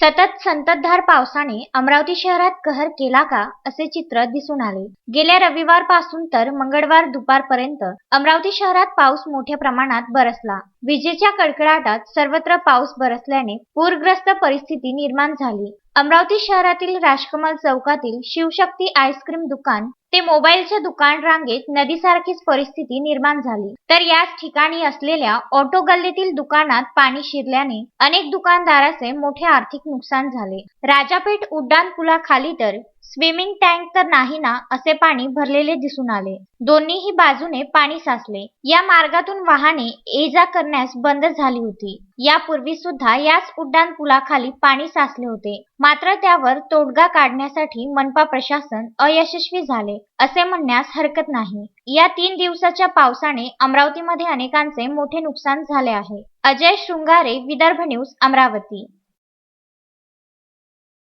सतत संततधार पावसाने अमरावती शहरात कहर केला का असे चित्र दिसून आले। गेल्या रविवारपासून तर मंगळवार दुपारपर्यंत अमरावती शहरात पाऊस मोठ्या प्रमाणात बरसला। विजेच्या कडकडाटात सर्वत्र पाऊस बरसल्याने पूरग्रस्त परिस्थिती निर्माण झाली। अमरावती शहरातील राजकमल चौकातील शिवशक्ती आईस्क्रीम दुकान ते मोबाईलच्या दुकान रांगेत नदीसारखीच परिस्थिती निर्माण झाली। तर याच ठिकाणी असलेल्या ऑटो गल्लीतील दुकानात पाणी शिरल्याने अनेक दुकानदारांचे मोठे आर्थिक नुकसान झाले। राजापेठ उड्डाण पुलाखाली तर स्विमिंग टँक तर नाही ना असे पाणी भरलेले दिसून आले। दोन्हीही बाजूने पाणी साचले। या मार्गातून वाहने ये-जा करण्यास बंद झाली होती। यापूर्वी सुद्धा याच उड्डाण पुलाखाली पाणी साचले होते, मात्र त्यावर तोडगा काढण्यासाठी मनपा प्रशासन अयशस्वी झाले असे म्हणण्यास हरकत नाही। या 3 दिवसाच्या पावसाने अमरावतीमध्ये अनेकांचे मोठे नुकसान झाले आहे। अजय शृंगारे, विदर्भ न्यूज, अमरावती।